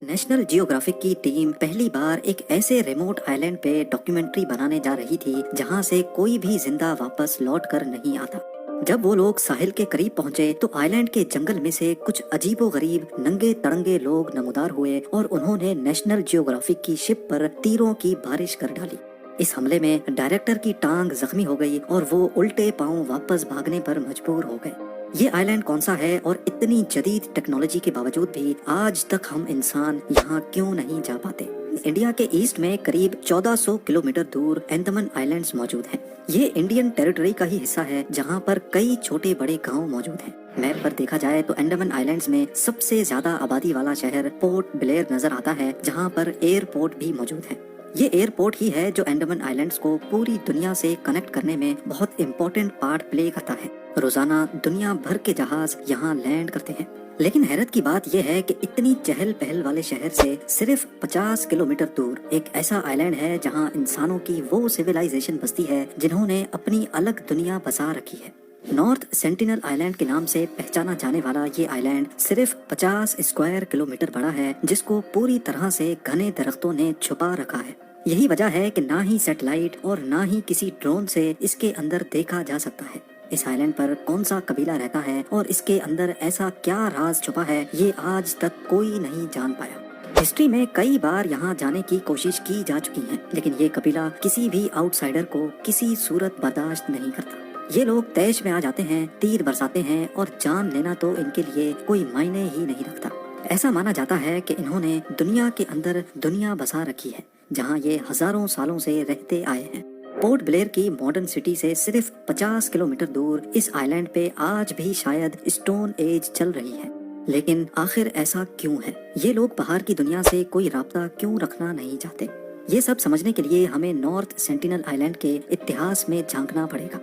National geographic की team पहली बार एक ऐसे रिमोट आइलैंड पे डॉक्यूमेंट्री बनाने जा रही थी जहां से कोई भी जिंदा वापस लौट कर नहीं आता। जब वो लोग साहिल के करीब पहुंचे तो आइलैंड के जंगल में से कुछ अजीबोगरीब नंगे तड़ंगे लोग नमूदार हुए और उन्होंने नेशनल जियोग्राफिक की शिप पर तीरों की बारिश कर डाली। इस हमले में डायरेक्टर की टांग जख्मी हो गई और वो उल्टे पांव वापस भागने पर मजबूर हो गए। ये आइलैंड कौन सा है और इतनी जदीद टेक्नोलॉजी के बावजूद भी आज तक हम इंसान यहाँ क्यों नहीं जा पाते? इंडिया के ईस्ट में करीब 1400 किलोमीटर दूर अंडमान आइलैंड्स मौजूद हैं। ये इंडियन टेरिटरी का ही हिस्सा है जहाँ पर कई छोटे बड़े गांव मौजूद हैं। मैप पर देखा जाए तो अंडमान आइलैंड्स में सबसे ज्यादा आबादी वाला शहर पोर्ट ब्लेयर नजर आता है, जहाँ पर एयरपोर्ट भी मौजूद है। ये एयरपोर्ट ही है जो अंडमान आइलैंड्स को पूरी दुनिया से कनेक्ट करने में बहुत इम्पोर्टेंट पार्ट प्ले करता है। रोजाना दुनिया भर के जहाज यहाँ लैंड करते हैं। लेकिन हैरत की बात यह है कि इतनी चहल पहल वाले शहर से सिर्फ 50 किलोमीटर दूर एक ऐसा आइलैंड है जहाँ इंसानों की वो सिविलाइजेशन बसती है जिन्होंने अपनी अलग दुनिया बसा रखी है। नॉर्थ सेंटिनल आइलैंड के नाम से पहचाना जाने वाला ये आइलैंड सिर्फ 50 स्क्वायर किलोमीटर बड़ा है, जिसको पूरी तरह से घने दरख्तों ने छुपा रखा है। यही वजह है कि ना ही सैटेलाइट और ना ही किसी ड्रोन से इसके अंदर देखा जा सकता है। इस आइलैंड पर कौन सा कबीला रहता है और इसके अंदर ऐसा क्या राज छुपा है, ये आज तक कोई नहीं जान पाया। हिस्ट्री में कई बार यहाँ जाने की कोशिश की जा चुकी है, लेकिन ये कबीला किसी भी आउटसाइडर को किसी सूरत बर्दाश्त नहीं करता। ये लोग तैश में आ जाते हैं, तीर बरसाते हैं और जान लेना तो इनके लिए कोई मायने ही नहीं रखता। ऐसा माना जाता है कि इन्होंने दुनिया के अंदर दुनिया बसा रखी है, जहाँ ये हजारों सालों से रहते आए हैं। पोर्ट ब्लेयर की मॉडर्न सिटी से सिर्फ 50 किलोमीटर दूर इस आइलैंड पे आज भी शायद स्टोन एज चल रही है। लेकिन आखिर ऐसा क्यों है? ये लोग बाहर की दुनिया से कोई राब्ता क्यों रखना नहीं चाहते? ये सब समझने के लिए हमें नॉर्थ सेंटिनल आइलैंड के इतिहास में झांकना पड़ेगा।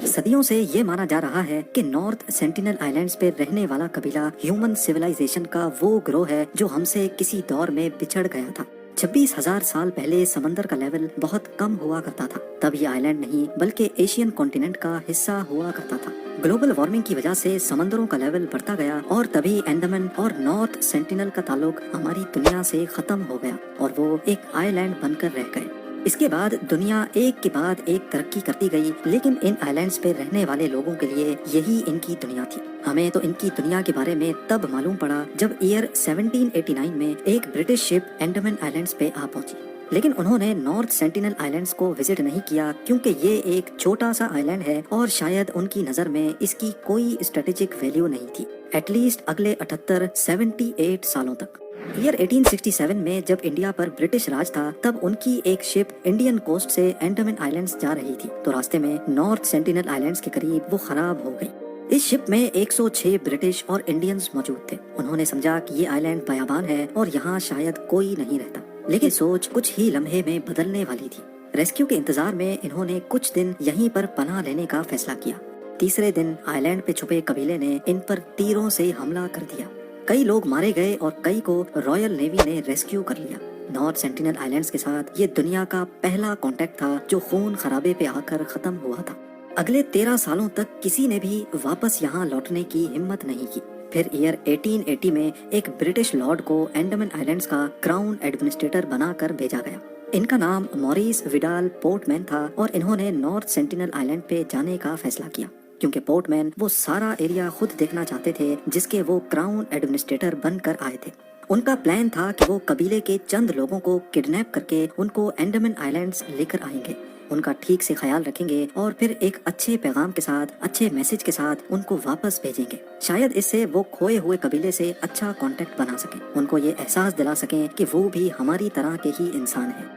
सदियों से ये माना जा रहा है कि नॉर्थ सेंटिनल आइलैंड्स पे रहने वाला कबीला ह्यूमन सिविलाइजेशन का वो ग्रोह है जो हमसे किसी दौर में बिछड़ गया था। 26,000 साल पहले समंदर का लेवल बहुत कम हुआ करता था। तब ये आइलैंड नहीं बल्कि एशियन कॉन्टिनेंट का हिस्सा हुआ करता था। ग्लोबल वार्मिंग की वजह से समंदरों का लेवल बढ़ता गया और तभी अंडमान और नॉर्थ सेंटिनल का ताल्लुक हमारी दुनिया से खत्म हो गया और वो एक आइलैंड बनकर रह गए। इसके बाद दुनिया एक के बाद एक तरक्की करती गई, लेकिन इन आइलैंड्स पे रहने वाले लोगों के लिए यही इनकी दुनिया थी। हमें तो इनकी दुनिया के बारे में तब मालूम पड़ा जब ईयर 1789 में एक ब्रिटिश शिप अंडमान आइलैंड्स पे आ पहुंची। लेकिन उन्होंने नॉर्थ सेंटिनल आइलैंड्स को विजिट नहीं किया क्योंकि ये एक छोटा सा आइलैंड है और शायद उनकी नजर में इसकी कोई स्ट्रेटेजिक वैल्यू नहीं थी, एटलीस्ट अगले 78 सालों तक। ईयर 1867 में जब इंडिया पर ब्रिटिश राज था, तब उनकी एक शिप इंडियन कोस्ट से अंडमान आइलैंड्स जा रही थी, तो रास्ते में नॉर्थ सेंटिनल आइलैंड्स के करीब वो खराब हो गई। इस शिप में 106 ब्रिटिश और इंडियंस मौजूद थे। उन्होंने समझा कि ये आइलैंड बयाबान है और यहाँ शायद कोई नहीं रहता, लेकिन सोच कुछ ही लम्हे में बदलने वाली थी। रेस्क्यू के इंतजार में इन्होंने कुछ दिन यहीं पर पनाह लेने का फैसला किया। तीसरे दिन आइलैंड पे छुपे कबीले ने इन पर तीरों से हमला कर दिया। कई लोग मारे गए और कई को रॉयल नेवी ने रेस्क्यू कर लिया। नॉर्थ सेंटिनल आइलैंड्स के साथ ये दुनिया का पहला कांटेक्ट था जो खून खराबे पे आकर खत्म हुआ था। अगले 13 सालों तक किसी ने भी वापस यहाँ लौटने की हिम्मत नहीं की। फिर ईयर 1880 में एक ब्रिटिश लॉर्ड को अंडमान आइलैंड्स का क्राउन एडमिनिस्ट्रेटर बनाकर भेजा गया। इनका नाम मॉरिस विडाल पोर्टमैन था और इन्होंने नॉर्थ सेंटिनल आइलैंड पे जाने का फैसला किया क्योंकि पोर्टमैन वो सारा एरिया खुद देखना चाहते थे जिसके वो क्राउन एडमिनिस्ट्रेटर बनकर आए थे। उनका प्लान था कि वो कबीले के चंद लोगों को किडनैप करके उनको अंडमान आइलैंड्स लेकर आएंगे, उनका ठीक से ख्याल रखेंगे और फिर एक अच्छे पैगाम के साथ, अच्छे मैसेज के साथ उनको वापस भेजेंगे। शायद इससे वो खोए हुए कबीले से अच्छा कांटेक्ट बना सकें, उनको ये एहसास दिला सकें कि वो भी हमारी तरह के ही इंसान हैं।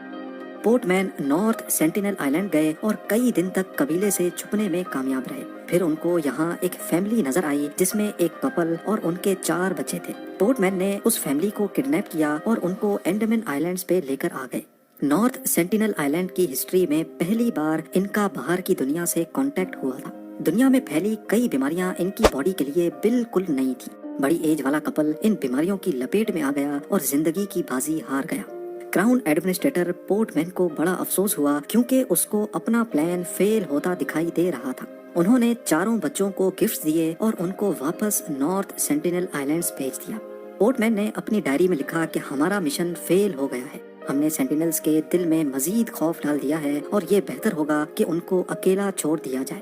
पोर्टमैन नॉर्थ सेंटिनल आइलैंड गए और कई दिन तक कबीले से छुपने में कामयाब रहे। फिर उनको यहाँ एक फैमिली नजर आई जिसमें एक कपल और उनके 4 बच्चे थे। पोर्टमैन ने उस फैमिली को किडनैप किया और उनको अंडमान आइलैंड्स पे लेकर आ गए। नॉर्थ सेंटिनल आइलैंड की हिस्ट्री में पहली बार इनका बाहर की दुनिया से कांटेक्ट हुआ था। दुनिया में फैली कई बीमारियां इनकी बॉडी के लिए बिल्कुल नई थी। बड़ी एज वाला कपल इन बीमारियों की लपेट में आ गया और जिंदगी की बाजी हार गया। क्राउन एडमिनिस्ट्रेटर पोर्टमैन को बड़ा अफसोस हुआ क्योंकि उसको अपना प्लान फेल होता दिखाई दे रहा था। उन्होंने चारों बच्चों को गिफ्ट्स दिए और उनको वापस नॉर्थ सेंटिनल आइलैंड्स भेज दिया। पोर्टमैन ने अपनी डायरी में लिखा कि हमारा मिशन फेल हो गया है, हमने सेंटिनल्स के दिल में मजीद खौफ डाल दिया है और ये बेहतर होगा कि उनको अकेला छोड़ दिया जाए।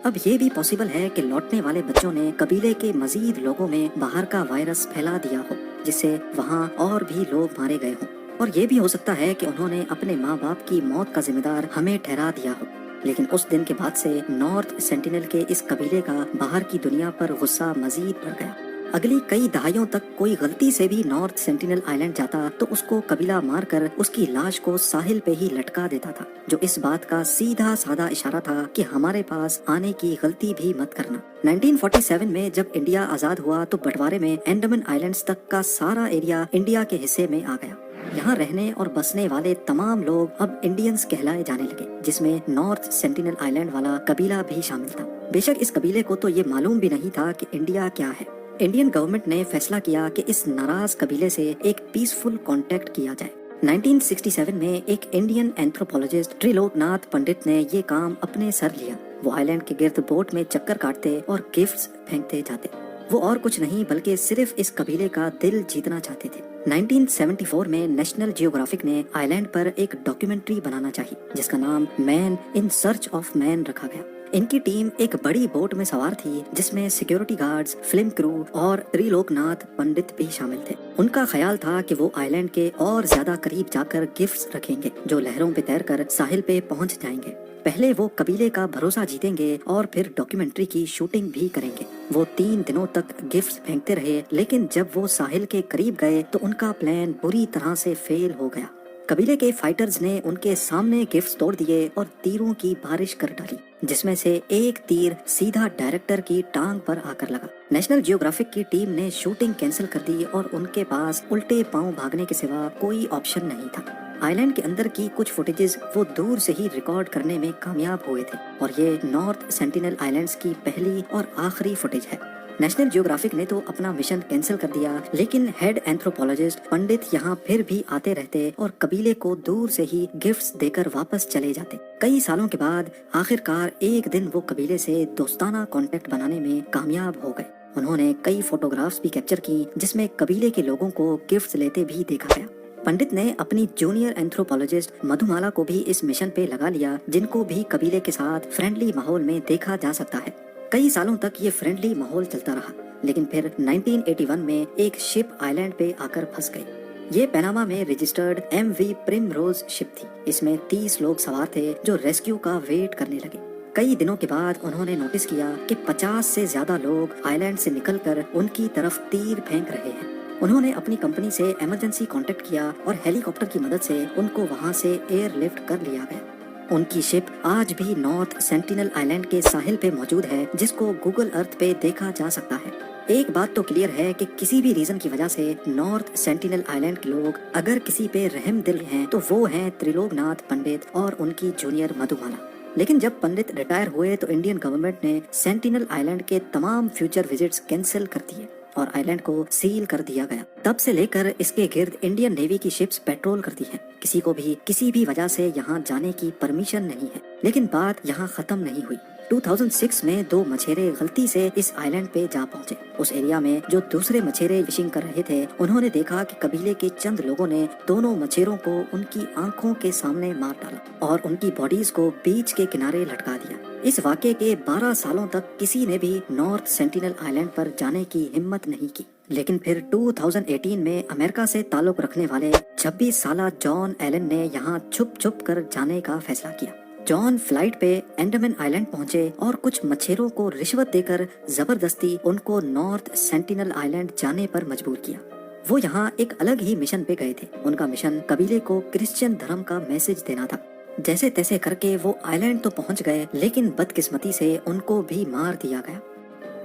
अब ये भी पॉसिबल है कि लौटने वाले बच्चों ने कबीले के मजीद लोगों में बाहर का वायरस फैला दिया हो, जिससे वहाँ और भी लोग मारे गए हों, और ये भी हो सकता है कि उन्होंने अपने माँ बाप की मौत का जिम्मेदार हमें ठहरा दिया हो। लेकिन उस दिन के बाद से नॉर्थ सेंटिनल के इस कबीले का बाहर की दुनिया पर गुस्सा मजीद बढ़ गया। अगली कई दहाइयों तक कोई गलती से भी नॉर्थ सेंटिनल आइलैंड जाता तो उसको कबीला मारकर उसकी लाश को साहिल पे ही लटका देता था, जो इस बात का सीधा साधा इशारा था कि हमारे पास आने की गलती भी मत करना। 1947 में जब इंडिया आजाद हुआ तो बंटवारे में अंडमान आइलैंड्स तक का सारा एरिया इंडिया के हिस्से में आ गया। यहाँ रहने और बसने वाले तमाम लोग अब इंडियंस कहलाए जाने लगे, जिसमें नॉर्थ सेंटिनल आइलैंड वाला कबीला भी शामिल था। बेशक इस कबीले को तो ये मालूम भी नहीं था कि इंडिया क्या है। इंडियन गवर्नमेंट ने फैसला किया कि इस नाराज कबीले से एक पीसफुल कांटेक्ट किया जाए। 1967 में एक इंडियन एंथ्रोपोलॉजिस्ट त्रिलोकनाथ पंडित ने ये काम अपने सर लिया। वो आइलैंड के गिर्द बोट में चक्कर काटते और गिफ्ट्स फेंकते जाते। वो और कुछ नहीं बल्कि सिर्फ इस कबीले का दिल जीतना चाहते थे। 1974 में नेशनल जियोग्राफिक ने आइलैंड पर एक डॉक्यूमेंट्री बनाना चाहिए, जिसका नाम man in search of man रखा गया। इनकी टीम एक बड़ी बोट में सवार थी, जिसमें सिक्योरिटी गार्ड्स, फिल्म क्रू और त्रिलोकनाथ पंडित भी शामिल थे। उनका ख्याल था कि वो आइलैंड के और ज्यादा करीब जाकर गिफ्ट्स रखेंगे, जो लहरों पे तैरकर साहिल पे पहुंच जाएंगे। पहले वो कबीले का भरोसा जीतेंगे और फिर डॉक्यूमेंट्री की शूटिंग भी करेंगे। वो 3 दिनों तक गिफ्ट्स फेंकते रहे, लेकिन जब वो साहिल के करीब गए तो उनका प्लान बुरी तरह से फेल हो गया। कबीले के फाइटर्स ने उनके सामने गिफ्ट्स तोड़ दिए और तीरों की बारिश कर डाली, जिसमें से एक तीर सीधा डायरेक्टर की टांग पर आकर लगा। नेशनल जियोग्राफिक की टीम ने शूटिंग कैंसिल कर दी और उनके पास उल्टे पांव भागने के सिवा कोई ऑप्शन नहीं था। आइलैंड के अंदर की कुछ फुटेजेस वो दूर से ही रिकॉर्ड करने में कामयाब हुए थे, और ये नॉर्थ सेंटिनल आइलैंड्स की पहली और आखिरी फुटेज है। नेशनल जियोग्राफिक ने तो अपना मिशन कैंसिल कर दिया, लेकिन हेड एंथ्रोपोलॉजिस्ट पंडित यहाँ फिर भी आते रहते और कबीले को दूर से ही गिफ्ट्स देकर वापस चले जाते। कई सालों के बाद आखिरकार एक दिन वो कबीले से दोस्ताना कांटेक्ट बनाने में कामयाब हो गए। उन्होंने कई फोटोग्राफ्स भी कैप्चर की, जिसमें कबीले के लोगों को गिफ्ट्स लेते भी देखा गया। पंडित ने अपनी जूनियर एंथ्रोपोलॉजिस्ट मधुमाला को भी इस मिशन पे लगा लिया, जिनको भी कबीले के साथ फ्रेंडली माहौल में देखा जा सकता है। कई सालों तक ये फ्रेंडली माहौल चलता रहा, लेकिन फिर 1981 में एक शिप आइलैंड पे आकर फंस गई। ये पनामा में रजिस्टर्ड MV प्रिमरोज शिप थी। इसमें 30 लोग सवार थे जो रेस्क्यू का वेट करने लगे। कई दिनों के बाद उन्होंने नोटिस किया कि 50 से ज्यादा लोग आइलैंड से निकलकर उनकी तरफ तीर फेंक रहे हैं। उन्होंने अपनी कंपनी से इमरजेंसी कांटेक्ट किया और हेलीकॉप्टर की मदद से उनको वहां से एयरलिफ्ट कर लिया गया। उनकी शिप आज भी नॉर्थ सेंटिनल आइलैंड के साहिल पे मौजूद है, जिसको गूगल अर्थ पे देखा जा सकता है। एक बात तो क्लियर है कि किसी भी रीजन की वजह से नॉर्थ सेंटिनल आइलैंड के लोग अगर किसी पे रहम दिल हैं तो वो हैं त्रिलोकनाथ पंडित और उनकी जूनियर मधुमाला। लेकिन जब पंडित रिटायर हुए तो इंडियन गवर्नमेंट ने सेंटिनल आइलैंड के तमाम फ्यूचर विजिट्स कैंसिल कर दिए और आइलैंड को सील कर दिया गया। तब से लेकर इसके गिर्द इंडियन नेवी की शिप्स पेट्रोल करती हैं। किसी को भी किसी भी वजह से यहाँ जाने की परमिशन नहीं है। लेकिन बात यहाँ खत्म नहीं हुई। 2006 में 2 मछेरे गलती से इस आइलैंड पे जा पहुँचे। उस एरिया में जो दूसरे मछेरे फिशिंग कर रहे थे, उन्होंने देखा कि कबीले के चंद लोगों ने दोनों मछेरों को उनकी आंखों के सामने मार डाला और उनकी बॉडीज को बीच के किनारे लटका दिया। इस वाक़े के 12 सालों तक किसी ने भी नॉर्थ सेंटिनल आइलैंड पर जाने की हिम्मत नहीं की। लेकिन फिर 2018 में अमेरिका से ताल्लुक रखने वाले 26 साला जॉन एलन ने यहाँ छुप छुप कर जाने का फैसला किया। जॉन फ्लाइट पे अंडमान आइलैंड पहुंचे और कुछ मछेरों को रिश्वत देकर जबरदस्ती उनको नॉर्थ सेंटिनल आइलैंड जाने पर मजबूर किया। वो यहाँ एक अलग ही मिशन पे गए थे। उनका मिशन कबीले को क्रिश्चियन धर्म का मैसेज देना था। जैसे तैसे करके वो आइलैंड तो पहुंच गए, लेकिन बदकिस्मती से उनको भी मार दिया गया।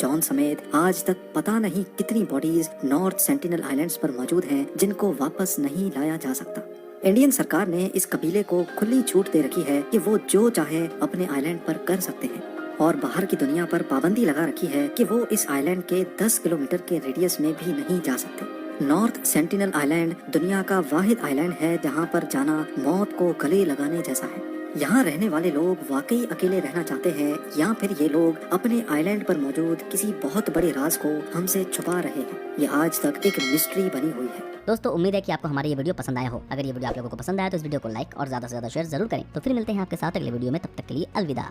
जॉन समेत आज तक पता नहीं कितनी बॉडीज नॉर्थ सेंटिनल आइलैंड्स पर मौजूद हैं, जिनको वापस नहीं लाया जा सकता। इंडियन सरकार ने इस कबीले को खुली छूट दे रखी है कि वो जो चाहे अपने आइलैंड पर कर सकते हैं, और बाहर की दुनिया पर पाबंदी लगा रखी है कि वो इस आइलैंड के 10 किलोमीटर के रेडियस में भी नहीं जा सकते। नॉर्थ सेंटिनल आइलैंड दुनिया का वाहिद आइलैंड है जहाँ पर जाना मौत को गले लगाने जैसा है। यहाँ रहने वाले लोग वाकई अकेले रहना चाहते हैं या फिर ये लोग अपने आइलैंड पर मौजूद किसी बहुत बड़े राज को हमसे छुपा रहे हैं, ये आज तक एक मिस्ट्री बनी हुई है। दोस्तों उम्मीद है कि आपको हमारा ये वीडियो पसंद आया हो। अगर ये वीडियो आप लोगों को पसंद आया तो इस वीडियो को लाइक और ज्यादा से ज्यादा शेयर जरूर करें। तो फिर मिलते हैं आपके साथ अगले वीडियो में, तब तक के लिए अलविदा।